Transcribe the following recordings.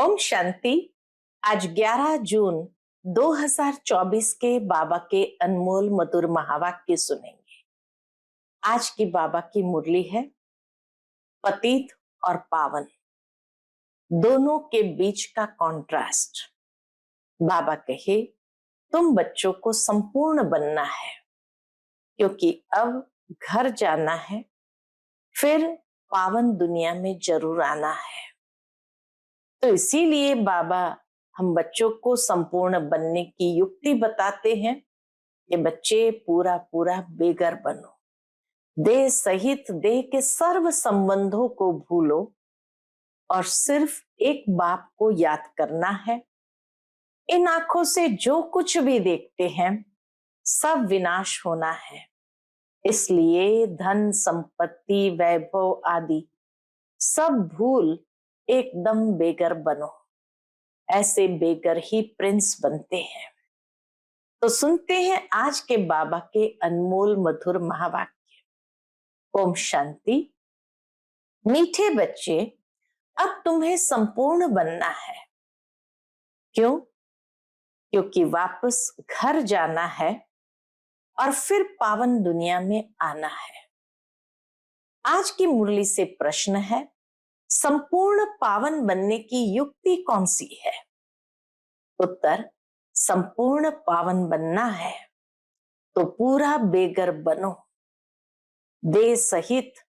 ओम शांति। आज 11 जून 2024 के बाबा के अनमोल मधुर महावाक्य सुनेंगे। आज की बाबा की मुरली है पतित और पावन, दोनों के बीच का कॉन्ट्रास्ट। बाबा कहे तुम बच्चों को संपूर्ण बनना है, क्योंकि अब घर जाना है, फिर पावन दुनिया में जरूर आना है। तो इसीलिए बाबा हम बच्चों को संपूर्ण बनने की युक्ति बताते हैं कि बच्चे पूरा पूरा बेघर बनो, देह सहित देह के सर्व संबंधों को भूलो और सिर्फ एक बाप को याद करना है। इन आंखों से जो कुछ भी देखते हैं सब विनाश होना है, इसलिए धन संपत्ति वैभव आदि सब भूल एकदम बेघर बनो। ऐसे बेघर ही प्रिंस बनते हैं। तो सुनते हैं आज के बाबा के अनमोल मधुर महावाक्य। ओम शांति। मीठे बच्चे, अब तुम्हें संपूर्ण बनना है। क्यों? क्योंकि वापस घर जाना है और फिर पावन दुनिया में आना है। आज की मुरली से प्रश्न है, संपूर्ण पावन बनने की युक्ति कौन सी है? उत्तर, संपूर्ण पावन बनना है तो पूरा बेघर बनो, देह सहित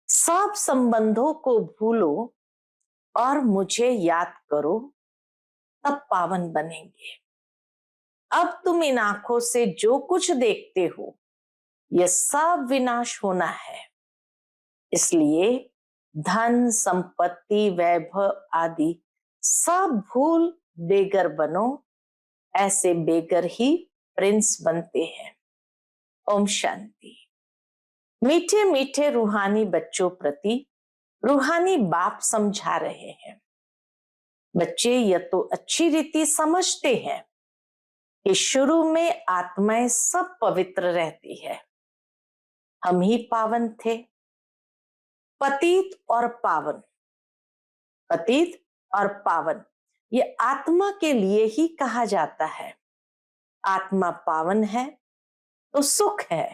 सब संबंधों को भूलो और मुझे याद करो, तब पावन बनेंगे। अब तुम इन आंखों से जो कुछ देखते हो यह सब विनाश होना है, इसलिए धन संपत्ति वैभव आदि सब भूल बेघर बनो। ऐसे बेघर ही प्रिंस बनते हैं। ओम शांति। मीठे मीठे रूहानी बच्चों प्रति रूहानी बाप समझा रहे हैं। बच्चे यह तो अच्छी रीति समझते हैं कि शुरू में आत्माएं सब पवित्र रहती है, हम ही पावन थे। पतित और पावन, पतित और पावन ये आत्मा के लिए ही कहा जाता है। आत्मा पावन है तो सुख है।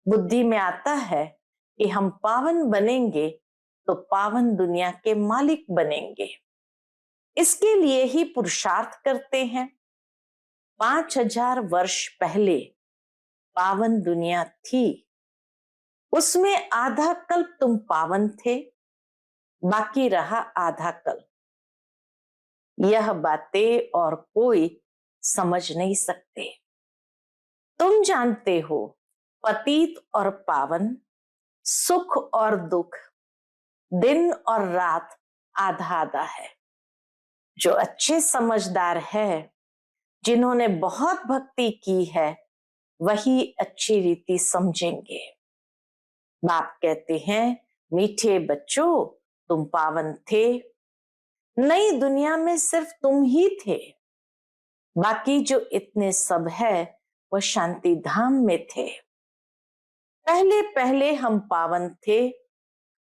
बुद्धि में आता है कि हम पावन बनेंगे तो पावन दुनिया के मालिक बनेंगे। इसके लिए ही पुरुषार्थ करते हैं। 5000 वर्ष पहले पावन दुनिया थी, उसमें आधा कल्प तुम पावन थे, बाकी रहा आधा कल्प। यह बातें और कोई समझ नहीं सकते। तुम जानते हो पतित और पावन, सुख और दुख, दिन और रात आधा आधा है। जो अच्छे समझदार है, जिन्होंने बहुत भक्ति की है, वही अच्छी रीति समझेंगे। बाप कहते हैं, मीठे बच्चों तुम पावन थे, नई दुनिया में सिर्फ तुम ही थे, बाकी जो इतने सब है वह शांति धाम में थे। पहले पहले हम पावन थे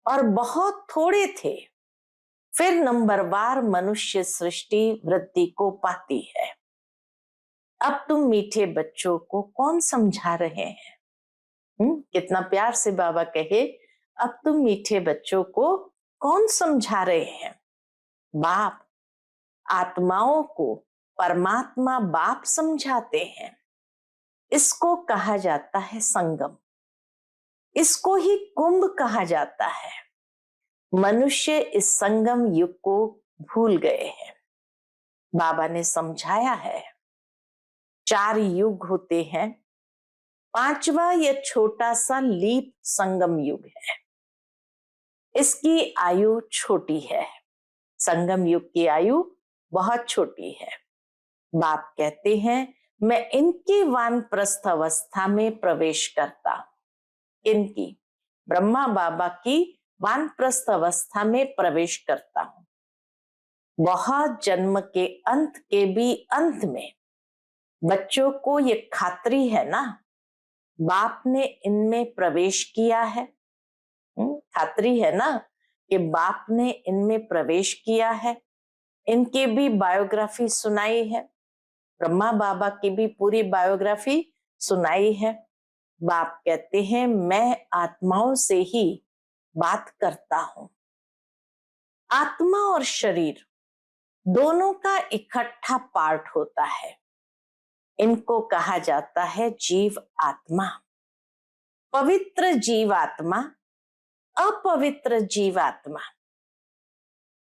और बहुत थोड़े थे, फिर नंबरवार मनुष्य सृष्टि वृद्धि को पाती है। अब तुम मीठे बच्चों को कौन समझा रहे हैं? कितना प्यार से बाबा कहे, अब तुम मीठे बच्चों को कौन समझा रहे हैं? बाप आत्माओं को परमात्मा बाप समझाते हैं। इसको कहा जाता है संगम, इसको ही कुंभ कहा जाता है। मनुष्य इस संगम युग को भूल गए हैं। बाबा ने समझाया है 4 युग होते हैं, 5वां यह छोटा सा लीप संगम युग है। इसकी आयु छोटी है, संगम युग की आयु बहुत छोटी है। बाप कहते हैं, मैं इनकी वानप्रस्थ अवस्था में प्रवेश करता हूं। इनकी ब्रह्मा बाबा की वानप्रस्थ अवस्था में प्रवेश करता हूं। बहुत जन्म के अंत के भी अंत में बच्चों को ये खात्री है ना, बाप ने इनमें प्रवेश किया है। खात्री है ना कि बाप ने इनमें प्रवेश किया है। इनकी भी बायोग्राफी सुनाई है, ब्रह्मा बाबा की भी पूरी बायोग्राफी सुनाई है। बाप कहते हैं मैं आत्माओं से ही बात करता हूं। आत्मा और शरीर दोनों का इकट्ठा पार्ट होता है, इनको कहा जाता है जीव आत्मा। पवित्र जीवात्मा, अपवित्र जीवात्मा।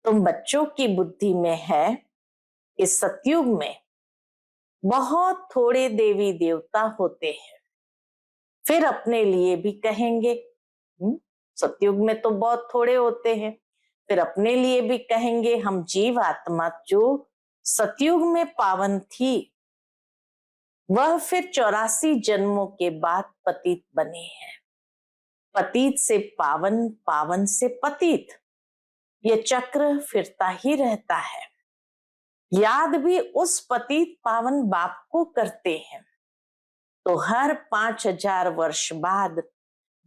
तुम बच्चों की बुद्धि में है इस सतयुग में बहुत थोड़े देवी देवता होते हैं, फिर अपने लिए भी कहेंगे सतयुग में तो बहुत थोड़े होते हैं, फिर अपने लिए भी कहेंगे हम जीव आत्मा जो सतयुग में पावन थी वह फिर 84 जन्मों के बाद पतित बने हैं। पतित से पावन, पावन से पतित, ये चक्र फिरता ही रहता है। याद भी उस पतित पावन बाप को करते हैं। तो हर 5000 वर्ष बाद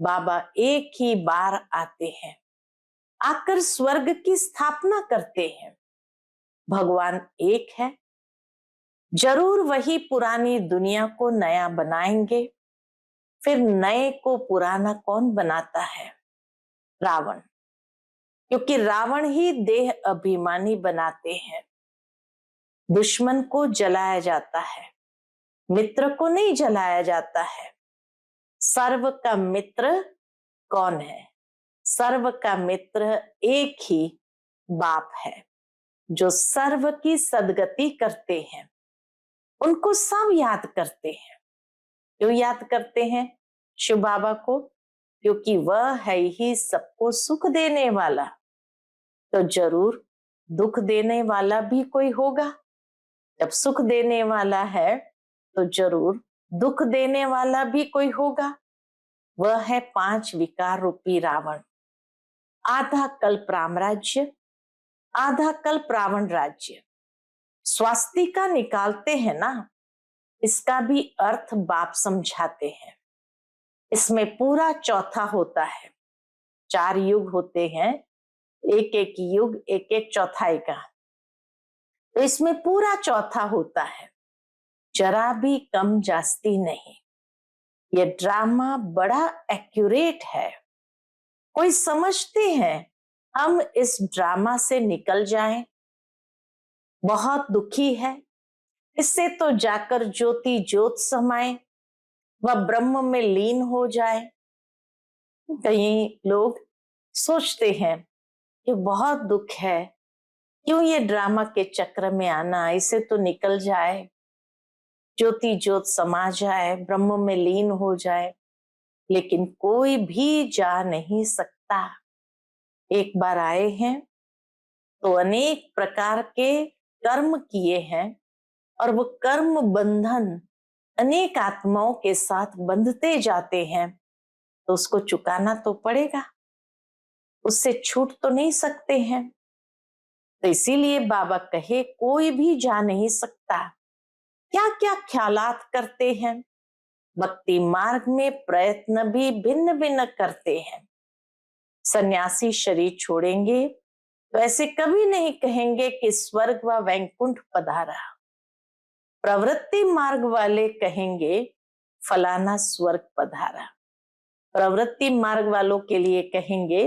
बाबा एक ही बार आते हैं, आकर स्वर्ग की स्थापना करते हैं। भगवान एक है, जरूर वही पुरानी दुनिया को नया बनाएंगे। फिर नए को पुराना कौन बनाता है? रावण, क्योंकि रावण ही देह अभिमानी बनाते हैं। दुश्मन को जलाया जाता है, मित्र को नहीं जलाया जाता है। सर्व का मित्र कौन है? सर्व का मित्र एक ही बाप है, जो सर्व की सदगति करते हैं। उनको सब याद करते हैं। क्यों याद करते हैं शिव बाबा को? क्योंकि वह है ही सबको सुख देने वाला। तो जरूर दुख देने वाला भी कोई होगा। जब सुख देने वाला है तो जरूर दुख देने वाला भी कोई होगा। वह है 5 विकार रूपी रावण। आधा कल्प राम राज्य, आधा कल्प रावण राज्य। स्वास्तिका निकालते हैं ना, इसका भी अर्थ बाप समझाते हैं। इसमें पूरा चौथा होता है। 4 युग होते हैं, एक एक युग एक एक चौथाई का। तो इसमें पूरा चौथा होता है, जरा भी कम जास्ती नहीं। ये ड्रामा बड़ा एक्यूरेट है। कोई समझते हैं हम इस ड्रामा से निकल जाएं? बहुत दुखी है। इससे तो जाकर ज्योति ज्योत समाए, वह ब्रह्म में लीन हो जाए। कई लोग सोचते हैं कि बहुत दुख है, क्यों ये ड्रामा के चक्र में आना, इसे तो निकल जाए, ज्योति ज्योत समा जाए, ब्रह्म में लीन हो जाए। लेकिन कोई भी जा नहीं सकता। एक बार आए हैं तो अनेक प्रकार के कर्म किए हैं, और वो कर्म बंधन अनेक आत्माओं के साथ बंधते जाते हैं, तो उसको चुकाना तो पड़ेगा, उससे छूट तो नहीं सकते हैं। तो इसीलिए बाबा कहे कोई भी जा नहीं सकता। क्या क्या ख्यालात करते हैं, भक्ति मार्ग में प्रयत्न भी भिन्न भिन्न करते हैं। सन्यासी शरीर छोड़ेंगे तो ऐसे कभी नहीं कहेंगे कि स्वर्ग व वैकुंठ पधारा। प्रवृत्ति मार्ग वाले कहेंगे फलाना स्वर्ग पधारा। प्रवृत्ति मार्ग वालों के लिए कहेंगे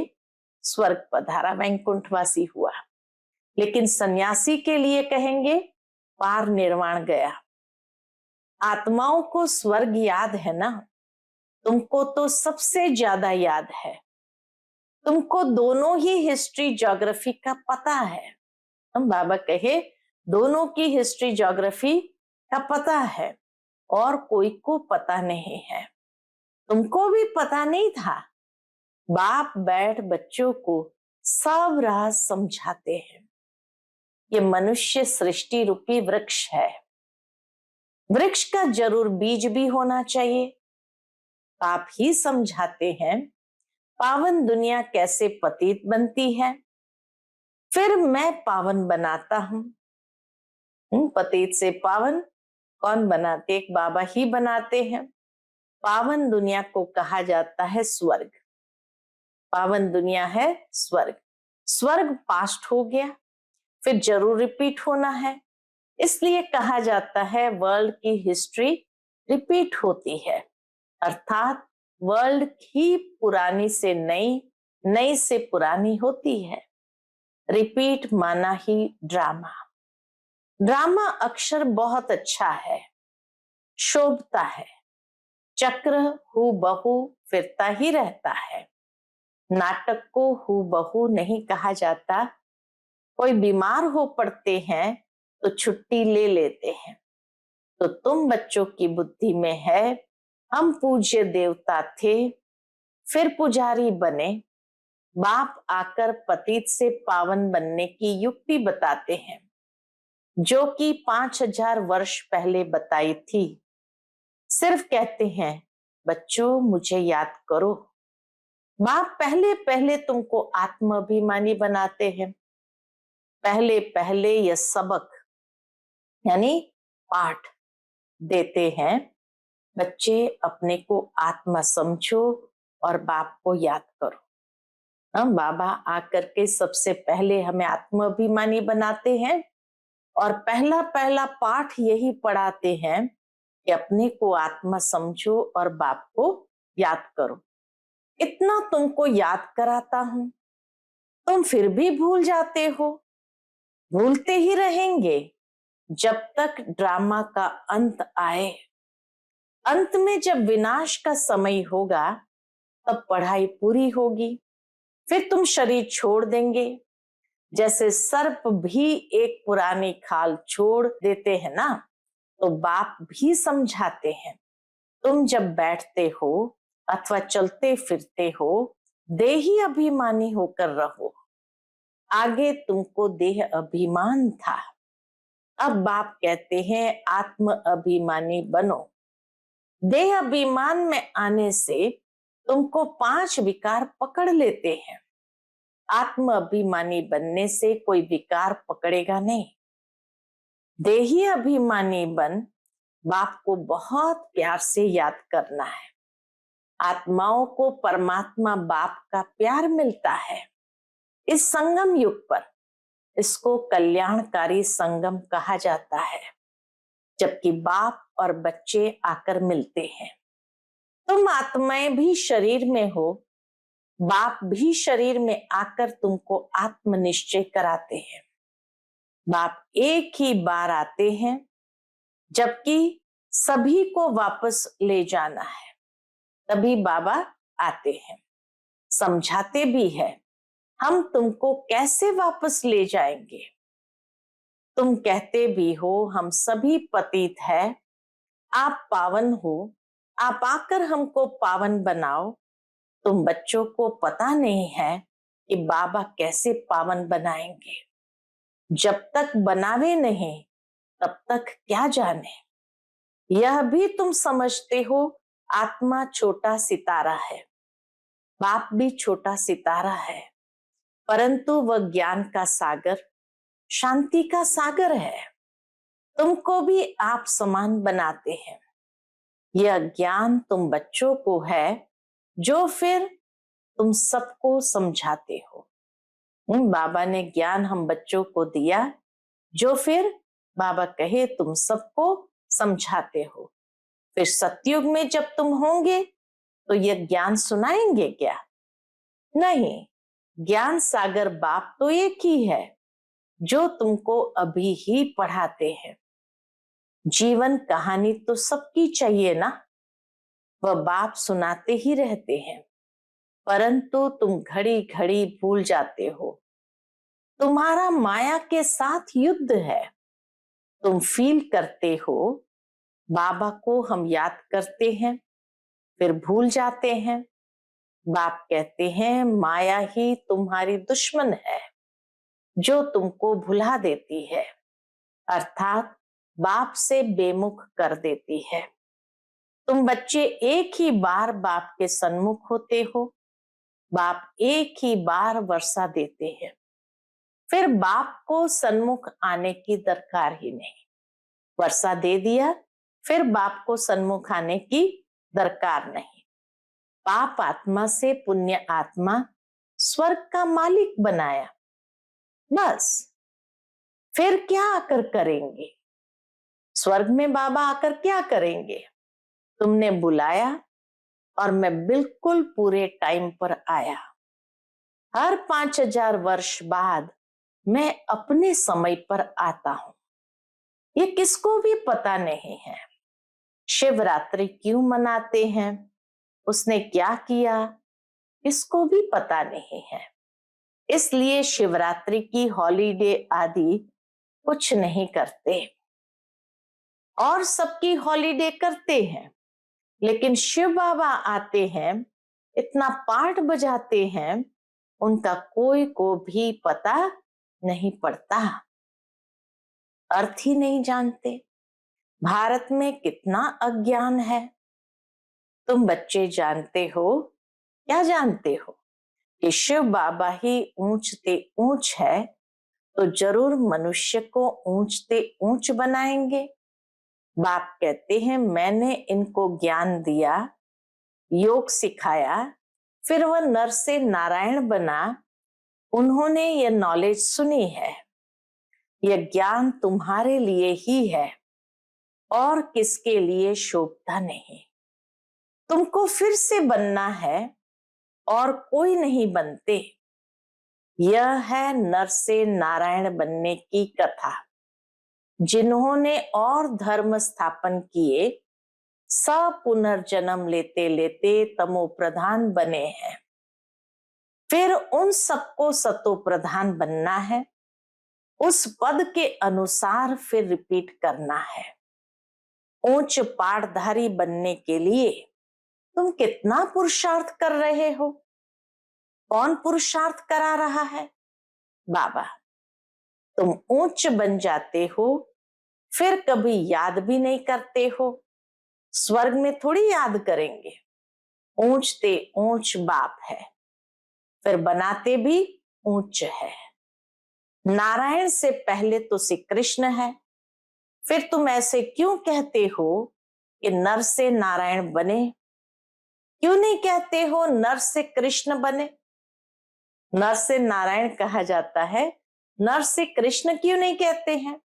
स्वर्ग पधारा, वैकुंठवासी हुआ। लेकिन सन्यासी के लिए कहेंगे पार निर्वाण गया। आत्माओं को स्वर्ग याद है ना, तुमको तो सबसे ज्यादा याद है। तुमको दोनों ही हिस्ट्री ज्योग्राफी का पता है। हम बाबा कहे दोनों की हिस्ट्री ज्योग्राफी का पता है, और कोई को पता नहीं है। तुमको भी पता नहीं था। बाप बैठ बच्चों को सब राज समझाते हैं। ये मनुष्य सृष्टि रूपी वृक्ष है। वृक्ष का जरूर बीज भी होना चाहिए। आप ही समझाते हैं पावन दुनिया कैसे पतित बनती है, फिर मैं पावन बनाता हूं। पतित से पावन कौन बनाते? एक बाबा ही बनाते हैं। पावन दुनिया को कहा जाता है स्वर्ग। पावन दुनिया है स्वर्ग। स्वर्ग पास्ट हो गया, फिर जरूर रिपीट होना है। इसलिए कहा जाता है वर्ल्ड की हिस्ट्री रिपीट होती है, अर्थात वर्ल्ड ही पुरानी से नई, नई से पुरानी होती है। रिपीट माना ही ड्रामा। ड्रामा अक्षर बहुत अच्छा है, शोभता है। चक्र हूबहू फिरता ही रहता है। नाटक को हूबहू नहीं कहा जाता। कोई बीमार हो पड़ते हैं तो छुट्टी ले लेते हैं। तो तुम बच्चों की बुद्धि में है, हम पूज्य देवता थे, फिर पुजारी बने। बाप आकर पतित से पावन बनने की युक्ति बताते हैं, जो कि 5000 वर्ष पहले बताई थी। सिर्फ कहते हैं बच्चों मुझे याद करो। बाप पहले पहले तुमको आत्माभिमानी बनाते हैं। पहले पहले यह सबक यानी पाठ देते हैं, बच्चे अपने को आत्मा समझो और बाप को याद करो। हम बाबा आकर के सबसे पहले हमें आत्माभिमानी बनाते हैं और पहला पहला पाठ यही पढ़ाते हैं कि अपने को आत्मा समझो और बाप को याद करो। इतना तुमको याद कराता हूं, तुम फिर भी भूल जाते हो। भूलते ही रहेंगे जब तक ड्रामा का अंत आए। अंत में जब विनाश का समय होगा तब पढ़ाई पूरी होगी, फिर तुम शरीर छोड़ देंगे। जैसे सर्प भी एक पुरानी खाल छोड़ देते हैं ना, तो बाप भी समझाते हैं। तुम जब बैठते हो अथवा चलते फिरते हो, देही अभिमानी होकर रहो। आगे तुमको देह अभिमान था, अब बाप कहते हैं आत्म अभिमानी बनो। देह अभिमान में आने से तुमको 5 विकार पकड़ लेते हैं। आत्म अभिमानी बनने से कोई विकार पकड़ेगा नहीं। देही अभिमानी बन बाप को बहुत प्यार से याद करना है। आत्माओं को परमात्मा बाप का प्यार मिलता है। इस संगम युग पर इसको कल्याणकारी संगम कहा जाता है, जबकि बाप और बच्चे आकर मिलते हैं। तुम आत्माएं भी शरीर में हो, बाप भी शरीर में आकर तुमको आत्मनिश्चय कराते हैं। बाप एक ही बार आते हैं, जबकि सभी को वापस ले जाना है, तभी बाबा आते हैं। समझाते भी है, हम तुमको कैसे वापस ले जाएंगे। तुम कहते भी हो हम सभी पतित है, आप पावन हो, आप आकर हमको पावन बनाओ। तुम बच्चों को पता नहीं है कि बाबा कैसे पावन बनाएंगे। जब तक बनावे नहीं तब तक क्या जाने। यह भी तुम समझते हो आत्मा छोटा सितारा है, बाप भी छोटा सितारा है, परंतु वह ज्ञान का सागर, शांति का सागर है। तुमको भी आप समान बनाते हैं। यह ज्ञान तुम बच्चों को है, जो फिर तुम सबको समझाते हो। बाबा ने ज्ञान हम बच्चों को दिया, जो फिर बाबा कहे तुम सबको समझाते हो। फिर सतयुग में जब तुम होंगे तो यह ज्ञान सुनाएंगे क्या? नहीं, ज्ञान सागर बाप तो एक ही है, जो तुमको अभी ही पढ़ाते हैं। जीवन कहानी तो सबकी चाहिए ना, वह बाप सुनाते ही रहते हैं, परंतु तुम घड़ी घड़ी भूल जाते हो। तुम्हारा माया के साथ युद्ध है। तुम फील करते हो, बाबा को हम याद करते हैं फिर भूल जाते हैं। बाप कहते हैं माया ही तुम्हारी दुश्मन है, जो तुमको भुला देती है, अर्थात बाप से बेमुख कर देती है। तुम बच्चे एक ही बार बाप के सन्मुख होते हो, बाप एक ही बार वर्षा देते हैं, फिर बाप को सन्मुख आने की दरकार ही नहीं। वर्षा दे दिया, फिर बाप को सन्मुख आने की दरकार नहीं। पाप आत्मा से पुण्य आत्मा स्वर्ग का मालिक बनाया, बस। फिर क्या आकर करेंगे? स्वर्ग में बाबा आकर क्या करेंगे? तुमने बुलाया और मैं बिल्कुल पूरे टाइम पर आया। हर 5000 वर्ष बाद मैं अपने समय पर आता हूं। ये किसको भी पता नहीं है। शिवरात्रि क्यों मनाते हैं, उसने क्या किया, इसको भी पता नहीं है। इसलिए शिवरात्रि की हॉलीडे आदि कुछ नहीं करते। और सबकी हॉलीडे करते हैं, लेकिन शिव बाबा आते हैं, इतना पाठ बजाते हैं, उनका कोई को भी पता नहीं पड़ता, अर्थ ही नहीं जानते। भारत में कितना अज्ञान है। तुम बच्चे जानते हो, क्या जानते हो कि शिव बाबा ही ऊंचते ऊंच है, तो जरूर मनुष्य को ऊंचते ऊंच बनाएंगे। बाप कहते हैं मैंने इनको ज्ञान दिया, योग सिखाया, फिर वह नर से नारायण बना। उन्होंने यह नॉलेज सुनी है। यह ज्ञान तुम्हारे लिए ही है और किसके लिए शोभता नहीं। तुमको फिर से बनना है और कोई नहीं बनते। यह है नर से नारायण बनने की कथा। जिन्होंने और धर्म स्थापन किए, सब पुनर्जन्म लेते लेते तमो प्रधान बने हैं। फिर उन सबको सतो प्रधान बनना है। उस पद के अनुसार फिर रिपीट करना है। ऊंच पाठधारी बनने के लिए तुम कितना पुरुषार्थ कर रहे हो? कौन पुरुषार्थ करा रहा है? बाबा। तुम ऊंच बन जाते हो, फिर कभी याद भी नहीं करते हो। स्वर्ग में थोड़ी याद करेंगे। ऊंचते ऊंच बाप है, फिर बनाते भी ऊंच है। नारायण से पहले तो श्री कृष्ण है। फिर तुम ऐसे क्यों कहते हो कि नर से नारायण बने? क्यों नहीं कहते हो नर से कृष्ण बने? नर से नारायण कहा जाता है, नर से कृष्ण क्यों नहीं कहते हैं?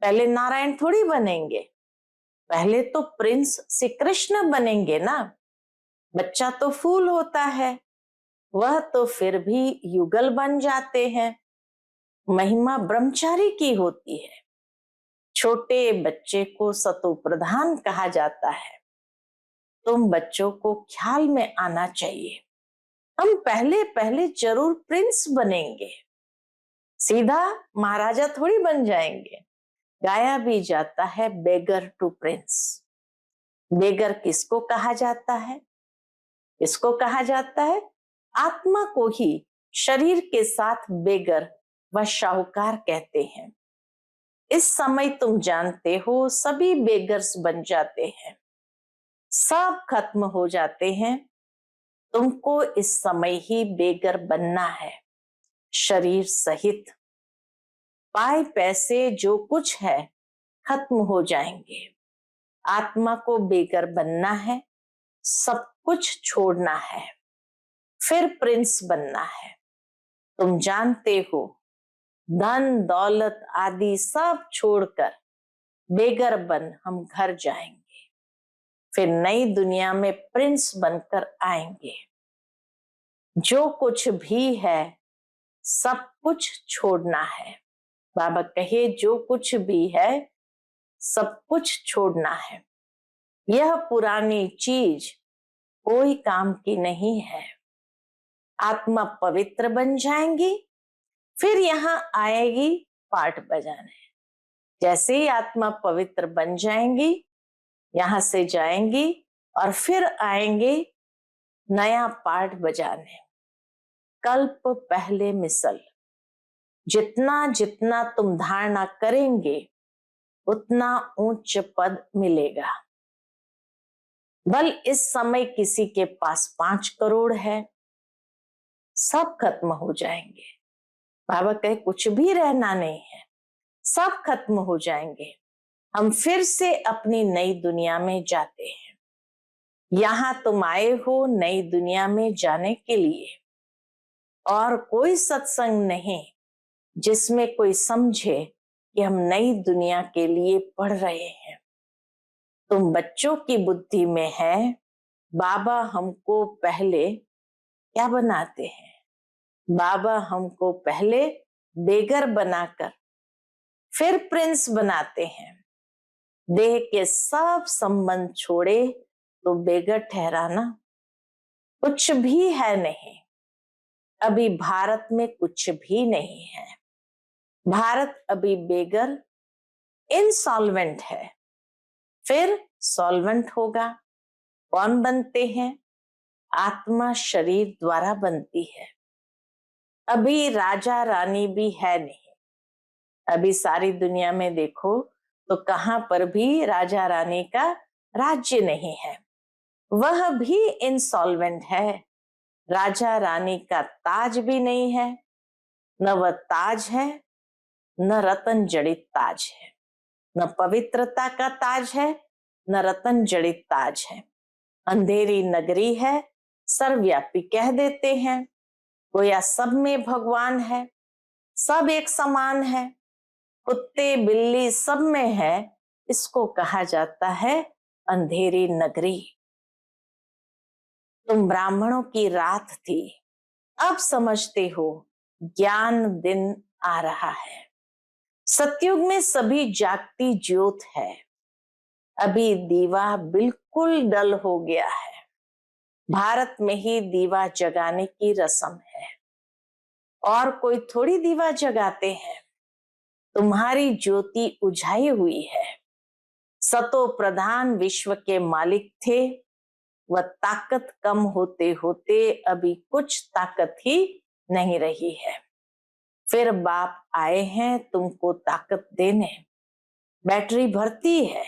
पहले नारायण थोड़ी बनेंगे, पहले तो प्रिंस श्री कृष्ण बनेंगे ना। बच्चा तो फूल होता है, वह तो फिर भी युगल बन जाते हैं। महिमा ब्रह्मचारी की होती है। छोटे बच्चे को सतो प्रधान कहा जाता है। तुम बच्चों को ख्याल में आना चाहिए, हम पहले पहले जरूर प्रिंस बनेंगे, सीधा महाराजा थोड़ी बन जाएंगे। गाया भी जाता है बेगर टू प्रिंस। बेगर किसको कहा जाता है? किसको कहा जाता है? आत्मा को ही शरीर के साथ बेगर व शाहूकार कहते हैं। इस समय तुम जानते हो सभी बेगर्स बन जाते हैं, सब खत्म हो जाते हैं। तुमको इस समय ही बेगर बनना है, शरीर सहित। पाए पैसे जो कुछ है खत्म हो जाएंगे। आत्मा को बेगर बनना है, सब कुछ छोड़ना है, फिर प्रिंस बनना है। तुम जानते हो धन दौलत आदि सब छोड़कर बेगर बन हम घर जाएंगे, फिर नई दुनिया में प्रिंस बनकर आएंगे। जो कुछ भी है सब कुछ छोड़ना है। बाबा कहे जो कुछ भी है सब कुछ छोड़ना है। यह पुरानी चीज कोई काम की नहीं है। आत्मा पवित्र बन जाएंगी, फिर यहाँ आएगी पाठ बजाने। जैसे ही आत्मा पवित्र बन जाएंगी, यहां से जाएंगी और फिर आएंगे नया पाठ बजाने। कल्प पहले मिसल। जितना जितना तुम धारणा करेंगे उतना उच्च पद मिलेगा। बल इस समय किसी के पास 5 करोड़ है, सब खत्म हो जाएंगे। बाबा कहे कुछ भी रहना नहीं है, सब खत्म हो जाएंगे। हम फिर से अपनी नई दुनिया में जाते हैं। यहां तुम आए हो नई दुनिया में जाने के लिए, और कोई सत्संग नहीं जिसमें कोई समझे कि हम नई दुनिया के लिए पढ़ रहे हैं। तुम बच्चों की बुद्धि में है, बाबा हमको पहले क्या बनाते हैं? बाबा हमको पहले बेगर बनाकर फिर प्रिंस बनाते हैं। देह के सब संबंध छोड़े तो बेगर ठहराना कुछ भी है नहीं। अभी भारत में कुछ भी नहीं है। भारत अभी बेगर इंसॉल्वेंट है, फिर सॉल्वेंट होगा। कौन बनते हैं? आत्मा शरीर द्वारा बनती है। अभी राजा रानी भी है नहीं। अभी सारी दुनिया में देखो तो कहां पर भी राजा रानी का राज्य नहीं है, वह भी इंसॉल्वेंट है। राजा रानी का ताज भी नहीं है, न वह ताज है न रतन जड़ित ताज है, न पवित्रता का ताज है न रतन जड़ित ताज है। अंधेरी नगरी है, सर्वव्यापी कह देते हैं। गोया सब में भगवान है, सब एक समान है। कुत्ते बिल्ली सब में है, इसको कहा जाता है अंधेरी नगरी। तुम ब्राह्मणों की रात थी, अब समझते हो ज्ञान दिन आ रहा है। सतयुग में सभी जागती ज्योत है, अभी दीवा बिल्कुल डल हो गया है। भारत में ही दीवा जगाने की रस्म है, और कोई थोड़ी दीवा जगाते हैं। तुम्हारी ज्योति उझाई हुई है। सतो प्रधान विश्व के मालिक थे, वह ताकत कम होते होते अभी कुछ ताकत ही नहीं रही है। फिर बाप आए हैं तुमको ताकत देने। बैटरी भरती है।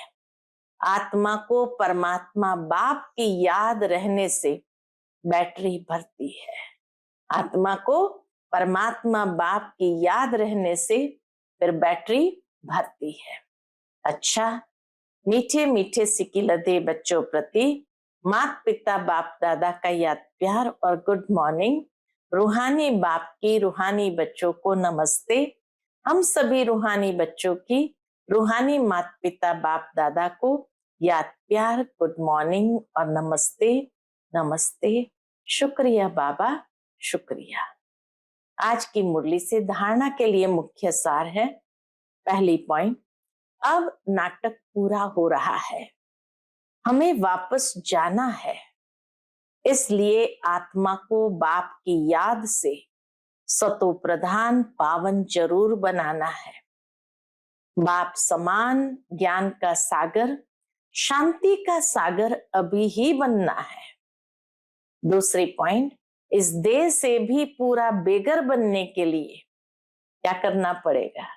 आत्मा को परमात्मा बाप की याद रहने से बैटरी भरती है। आत्मा को परमात्मा बाप की याद रहने से फिर बैटरी भरती है। अच्छा, मीठे मीठे सिक्की लदे बच्चों प्रति माता पिता बाप दादा का याद प्यार और गुड मॉर्निंग। रूहानी बाप की रूहानी बच्चों को नमस्ते। हम सभी रूहानी बच्चों की रूहानी माता पिता बाप दादा को याद प्यार गुड मॉर्निंग और नमस्ते नमस्ते। शुक्रिया बाबा, शुक्रिया। आज की मुरली से धारणा के लिए मुख्य सार है। पहली पॉइंट, अब नाटक पूरा हो रहा है, हमें वापस जाना है। इसलिए आत्मा को बाप की याद से सतो प्रधान पावन जरूर बनाना है। बाप समान ज्ञान का सागर, शांति का सागर अभी ही बनना है। दूसरी पॉइंट, इस देह से भी पूरा बेगर बनने के लिए क्या करना पड़ेगा?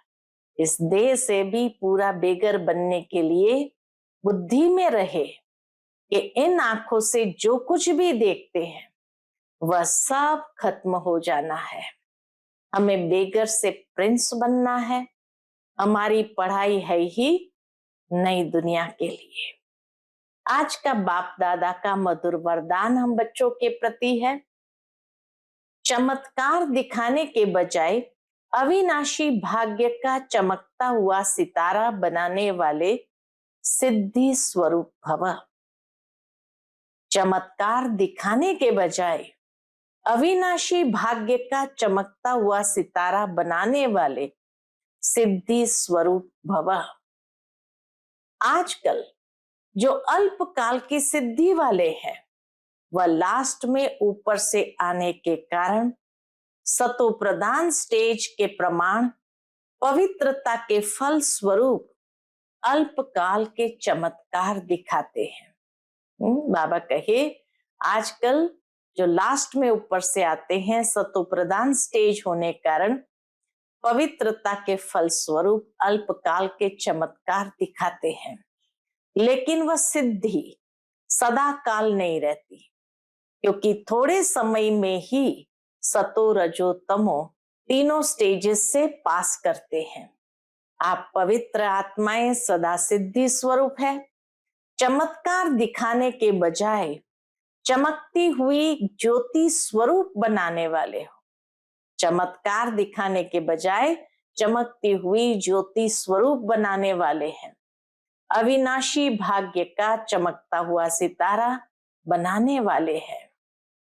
इस देह से भी पूरा बेगर बनने के लिए बुद्धि में रहे कि इन आंखों से जो कुछ भी देखते हैं वह सब खत्म हो जाना है। हमें बेगर से प्रिंस बनना है। हमारी पढ़ाई है ही नई दुनिया के लिए। आज का बाप दादा का मधुर वरदान हम बच्चों के प्रति है। चमत्कार दिखाने के बजाय अविनाशी भाग्य का चमकता हुआ सितारा बनाने वाले सिद्धि स्वरूप भव। चमत्कार दिखाने के बजाय अविनाशी भाग्य का चमकता हुआ सितारा बनाने वाले सिद्धि स्वरूप भव। आजकल जो अल्पकाल की सिद्धि वाले हैं वह लास्ट में ऊपर से आने के कारण सतो प्रधान स्टेज के प्रमाण पवित्रता के फल स्वरूप अल्पकाल के चमत्कार दिखाते हैं। बाबा कहे आजकल जो लास्ट में ऊपर से आते हैं सतो प्रधान स्टेज होने कारण पवित्रता के फल स्वरूप अल्पकाल के चमत्कार दिखाते हैं, लेकिन वह सिद्धि सदा काल नहीं रहती, क्योंकि थोड़े समय में ही सतो रजो तमो तीनों स्टेजेस से पास करते हैं। आप पवित्र आत्माएं सदा सिद्धि स्वरूप है। चमत्कार दिखाने के बजाय चमकती हुई ज्योति स्वरूप बनाने वाले हो। चमत्कार दिखाने के बजाय चमकती हुई ज्योति स्वरूप बनाने वाले हैं। अविनाशी भाग्य का चमकता हुआ सितारा बनाने वाले हैं।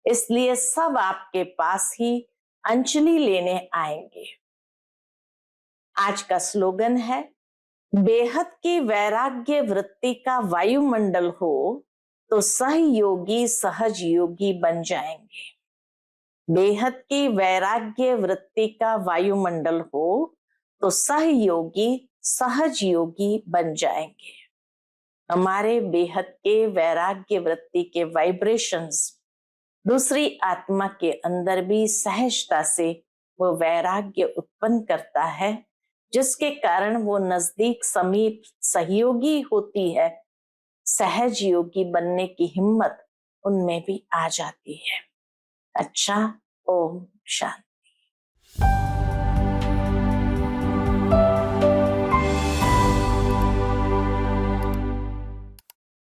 इसलिए सब आपके पास ही अंजलि लेने आएंगे। आज का स्लोगन है, बेहद की वैराग्य वृत्ति का वायुमंडल हो तो सहयोगी सहज योगी बन जाएंगे। बेहद की वैराग्य वृत्ति का वायुमंडल हो तो सहयोगी सहज योगी बन जाएंगे। हमारे बेहद के वैराग्य वृत्ति के वाइब्रेशंस दूसरी आत्मा के अंदर भी सहजता से वो वैराग्य उत्पन्न करता है, जिसके कारण वो नजदीक समीप सहयोगी होती है। सहज योगी बनने की हिम्मत उनमें भी आ जाती है। अच्छा, ओम शांति।